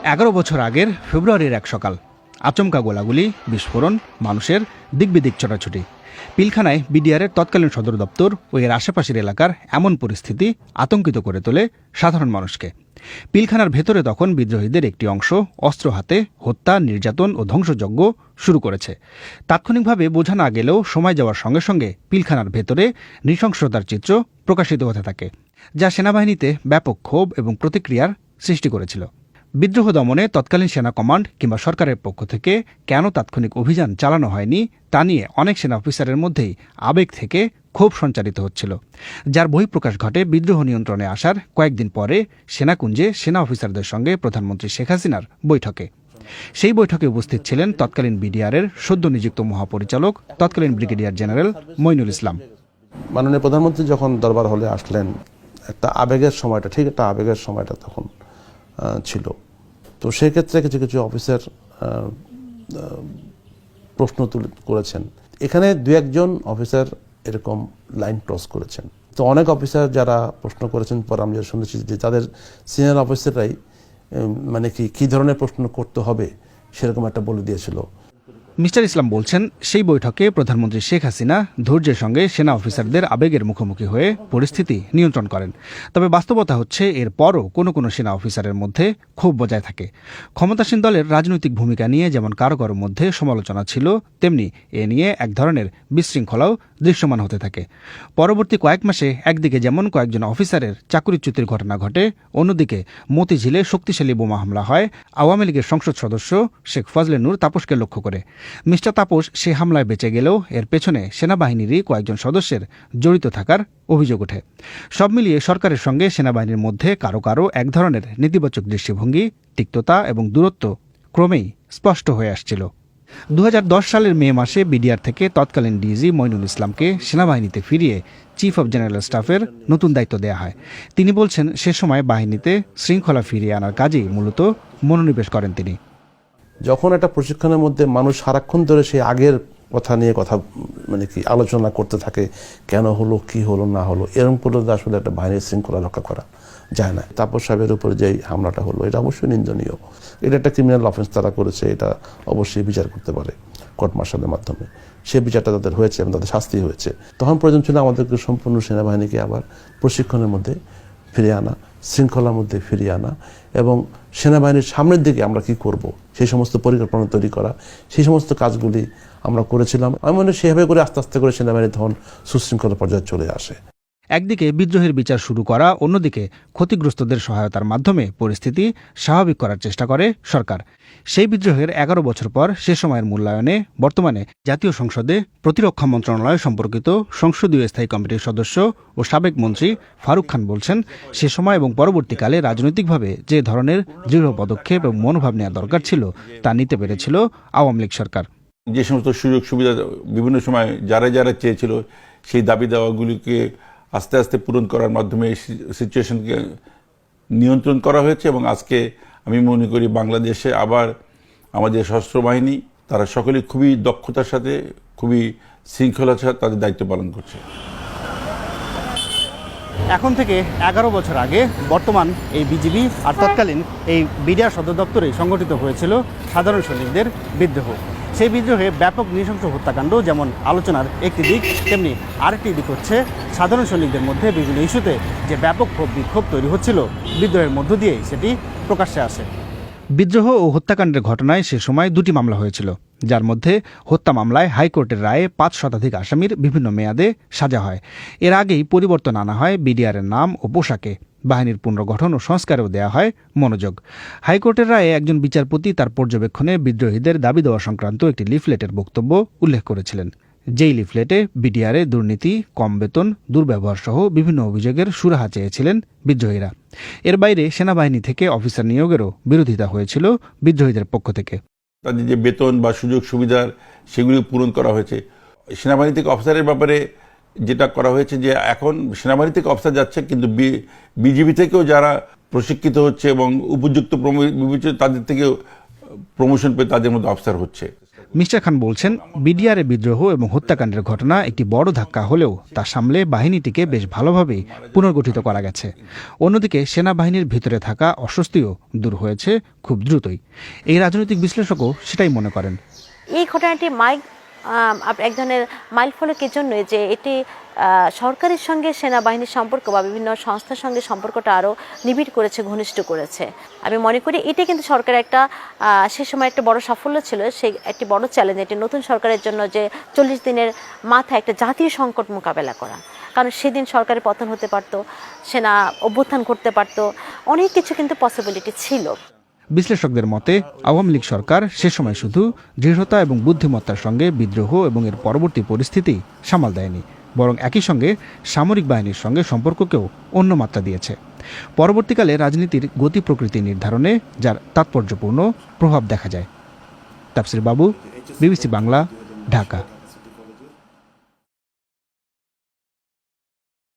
11 বছর আগের ফেব্রুয়ারির এক সকাল, আচমকা গোলাগুলি, বিস্ফোরণ, মানুষের দিকবিদিক ছোটাছুটি। পিলখানায় বিডিআরের তৎকালীন সদর দপ্তর ও এর আশেপাশের এলাকার এমন পরিস্থিতি আতঙ্কিত করে তোলে সাধারণ মানুষকে। পিলখানার ভেতরে তখন বিদ্রোহীদের একটি অংশ অস্ত্র হাতে হত্যা, নির্যাতন ও ধ্বংসযজ্ঞ শুরু করেছে। তাৎক্ষণিকভাবে বোঝা না গেলেও সময় যাওয়ার সঙ্গে সঙ্গে পিলখানার ভেতরে নৃশংসতার চিত্র প্রকাশিত হতে থাকে, যা সেনাবাহিনীতে ব্যাপক ক্ষোভ এবং প্রতিক্রিয়ার সৃষ্টি করেছিল। বিদ্রোহ দমনে তৎকালীন সেনা কমান্ড কিংবা সরকারের পক্ষ থেকে কেন তাৎক্ষণিক অভিযান চালানো হয়নি তা নিয়ে অনেক সেনা অফিসারের মধ্যেই আবেগ থেকে ক্ষোভ সঞ্চারিত হচ্ছিল, যার বহিঃপ্রকাশ ঘটে বিদ্রোহ নিয়ন্ত্রণে আসার কয়েকদিন পরে সেনাকুঞ্জে সেনা অফিসারদের সঙ্গে প্রধানমন্ত্রী শেখ হাসিনার বৈঠকে। সেই বৈঠকে উপস্থিত ছিলেন তৎকালীন বিডিআরের সদ্য নিযুক্ত মহাপরিচালক তৎকালীন ব্রিগেডিয়ার জেনারেল মইনুল ইসলাম। মাননীয় প্রধানমন্ত্রী যখন দরবার হলে আসলেন, একটা আবেগের সময়টা, ঠিক একটা আবেগের সময়টা তখন ছিল। তো সেক্ষেত্রে কিছু কিছু অফিসার প্রশ্ন করেছেন। এখানে দু একজন অফিসার এরকম লাইন ক্রস করেছেন। তো অনেক অফিসার যারা প্রশ্ন করেছেন, পরে আমি শুনেছি যে তাদের সিনিয়র অফিসাররাই মানে কি ধরনের প্রশ্ন করতে হবে সেরকম একটা বলে দিয়েছিল। মিস্টার ইসলাম বলছেন, সেই বৈঠকে প্রধানমন্ত্রী শেখ হাসিনা ধৈর্যের সঙ্গে সেনা অফিসারদের আবেগের মুখোমুখি হয়ে পরিস্থিতি নিয়ন্ত্রণ করেন। তবে বাস্তবতা হচ্ছে, এর পরও কোনো কোনো সেনা অফিসারের মধ্যে ক্ষোভ বজায় থাকে। ক্ষমতাসীন দলের রাজনৈতিক ভূমিকা নিয়ে যেমন কারো কারো মধ্যে সমালোচনা ছিল, তেমনি এ নিয়ে এক ধরনের বিশৃঙ্খলাও দৃশ্যমান হতে থাকে। পরবর্তী কয়েক মাসে একদিকে যেমন কয়েকজন অফিসারের চাকরিচ্যুতির ঘটনা ঘটে, অন্যদিকে মতিঝিলে শক্তিশালী বোমা হামলা হয় আওয়ামী লীগের সংসদ সদস্য শেখ ফজলে নূর তাপসকে লক্ষ্য করে। মিস্টার তাপস সে হামলায় বেঁচে গেলেও এর পেছনে সেনাবাহিনীরই কয়েকজন সদস্যের জড়িত থাকার অভিযোগ ওঠে। সব মিলিয়ে সরকারের সঙ্গে সেনাবাহিনীর মধ্যে কারো কারো এক ধরনের নেতিবাচক দৃষ্টিভঙ্গি, তিক্ততা এবং দূরত্ব ক্রমেই স্পষ্ট হয়ে আসছিল। 2010 সালের মে মাসে বিডিআর থেকে তৎকালীন ডিজি মইনুল ইসলামকে সেনাবাহিনীতে ফিরিয়ে চিফ অব জেনারেল স্টাফের নতুন দায়িত্ব দেওয়া হয়। তিনি বলছেন, সে সময় বাহিনীতে শৃঙ্খলা ফিরিয়ে আনার কাজেই মূলত মনোনিবেশ করেন তিনি। যখন একটা প্রশিক্ষণের মধ্যে মানুষ সারাক্ষণ ধরে সেই আগের কথা নিয়ে আলোচনা করতে থাকে, কেন হলো, কি হলো না হলো, এরকম করে আসলে একটা বাহিনীর শৃঙ্খলা রক্ষা করা যায় না। তাপস সাহেবের উপরে যে হামলাটা হলো, এটা অবশ্যই নিন্দনীয়। এটা একটা ক্রিমিনাল অফেন্স তারা করেছে, এটা অবশ্যই বিচার করতে পারে কোর্ট মার্শালের মাধ্যমে। সে বিচারটা তাদের হয়েছে এবং তাদের শাস্তি হয়েছে। তখন প্রয়োজন ছিল আমাদেরকে সম্পূর্ণ সেনাবাহিনীকে আবার প্রশিক্ষণের মধ্যে ফিরিয়ে আনা, শৃঙ্খলার মধ্যে ফিরিয়ে আনা এবং সেনাবাহিনীর সামনের দিকে আমরা কি করব সেই সমস্ত পরিকল্পনা তৈরি করা, সেই সমস্ত কাজগুলি আমরা করেছিলাম। আমি মনে হয় সেভাবে করে আস্তে আস্তে করে সেনাবাহিনী তখন সুশৃঙ্খলা পর্যায়ে চলে আসে। একদিকে বিদ্রোহের বিচার শুরু করা, অন্যদিকে ক্ষতিগ্রস্তদের সহায়তার মাধ্যমে পরিস্থিতি স্বাভাবিক করার চেষ্টা করে সরকার। সেই বিদ্রোহের 11 বছর পর সে সময়ের মূল্যায়নে বর্তমানে জাতীয় সংসদে প্রতিরক্ষা মন্ত্রণালয় সম্পর্কিত সংসদীয় স্থায়ী কমিটির সদস্য ও সাবেক মন্ত্রী ফারুক খান বলছেন, সে সময় এবং পরবর্তীকালে রাজনৈতিকভাবে যে ধরনের দৃঢ় পদক্ষেপ এবং মনোভাব নেওয়া দরকার ছিল তা নিতে পেরেছিল আওয়ামী লীগ সরকার। যে সমস্ত সুযোগ সুবিধা বিভিন্ন সময় যারা যারা চেয়েছিল, সেই দাবি দাওয়াগুলিকে আস্তে আস্তে পূরণ করার মাধ্যমে সিচুয়েশনকে নিয়ন্ত্রণ করা হয়েছে। এবং আজকে আমি মনে করি বাংলাদেশে আবার আমাদের সশস্ত্র বাহিনী তারা সকলেই খুবই দক্ষতার সাথে, খুবই শৃঙ্খলার সাথে তাদের দায়িত্ব পালন করছে। এখন থেকে 11 বছর আগে বর্তমান এই বিজিবি আর তৎকালীন এই বিডিআর সদর দপ্তরে সংগঠিত হয়েছিল সাধারণ সৈনিকদের বিদ্রোহ। সেই বিদ্রোহে ব্যাপক নৃশংস হত্যাকাণ্ড যেমন আলোচনার একটি দিক, তেমনি আরেকটি দিক হচ্ছে সাধারণ সৈনিকদের মধ্যে বিভিন্ন ইস্যুতে যে ব্যাপক ক্ষোভ বিক্ষোভ তৈরি হচ্ছিল, বিদ্রোহের মধ্য দিয়েই সেটি প্রকাশ্যে আসে। বিদ্রোহ ও হত্যাকাণ্ডের ঘটনায় সে সময় 2টি মামলা হয়েছিল, যার মধ্যে হত্যা মামলায় হাইকোর্টের রায়ে 5 শতাধিক আসামির বিভিন্ন মেয়াদে সাজা হয়। এর আগেই পরিবর্তন আনা হয় বিডিআরের নাম ও পোশাকে। বাহিনীর পুনর্গঠন ও সংস্কারেও দেয়া হয় মনোযোগ। হাইকোর্টের রায়ে একজন বিচারপতি তার পর্যবেক্ষণে বিদ্রোহীদের দাবি দেওয়া সংক্রান্ত একটি লিফলেটের বক্তব্য উল্লেখ করেছিলেন। যেই লিফলেটে বিডিআরে দুর্নীতি, কম বেতন, দুর্ব্যবহার সহ বিভিন্ন অভিযোগের সুরাহা চেয়েছিলেন বিদ্রোহীরা। এর বাইরে সেনাবাহিনী থেকে অফিসার নিয়োগেরও বিরোধিতা হয়েছিল বিদ্রোহীদের পক্ষ থেকে। তাদের যে বেতন বা সুযোগ সুবিধার সেগুলি পূরণ করা হয়েছে। সেনাবাহিনী থেকে অফিসারের ব্যাপারে যেটা করা হয়েছে যে এখন সেনাবাহিনী থেকে অফিসার যাচ্ছে, কিন্তু বিজিবি থেকেও যারা প্রশিক্ষিত হচ্ছে এবং উপযুক্ত বিবেচিত তাদের থেকেও প্রমোশন পেয়ে তাদের মধ্যে অফিসার হচ্ছে। মিস্টার খান বলছেন, বিডিআরে বিদ্রোহ এবং হত্যাকাণ্ডের ঘটনা একটি বড় ধাক্কা হলেও তা সামলে বাহিনীটিকে বেশ ভালোভাবেই পুনর্গঠিত করা গেছে। অন্যদিকে সেনাবাহিনীর ভিতরে থাকা অস্বস্তিও দূর হয়েছে খুব দ্রুতই। এই রাজনৈতিক বিশ্লেষকও সেটাই মনে করেন। এই ঘটনাটি এক ধরনের মাইল ফলক এর জন্যই যে এটি সরকারের সঙ্গে সেনাবাহিনীর সম্পর্ক বা বিভিন্ন সংস্থার সঙ্গে সম্পর্কটা আরও নিবিড় করেছে, ঘনিষ্ঠ করেছে। আমি মনে করি এটা কিন্তু সরকারের একটা সে সময় একটা বড় সাফল্য ছিল, সেই একটি বড় চ্যালেঞ্জ এটি নতুন সরকারের জন্য, যে 40 দিনের মাথায় একটা জাতীয় সংকট মোকাবেলা করা। কারণ সেদিন সরকারের পতন হতে পারত, সেনা অভ্যুত্থান করতে পারত, অনেক কিছু কিন্তু পসিবিলিটি ছিল। বিশ্লেষকদের মতে আওয়ামী লীগ সরকার সে সময় শুধু দৃঢ়তা এবং বুদ্ধিমত্তার সঙ্গে বিদ্রোহ এবং এর পরবর্তী পরিস্থিতি সামাল দেয়নি, বরং একই সঙ্গে সামরিক বাহিনীর সঙ্গে সম্পর্ককেও অন্য মাত্রা দিয়েছে। পরবর্তীকালে রাজনীতির গতি প্রকৃতি নির্ধারণে যার তাৎপর্যপূর্ণ প্রভাব দেখা যায়। তাফসির বাবু, বিবিসি বাংলা, ঢাকা।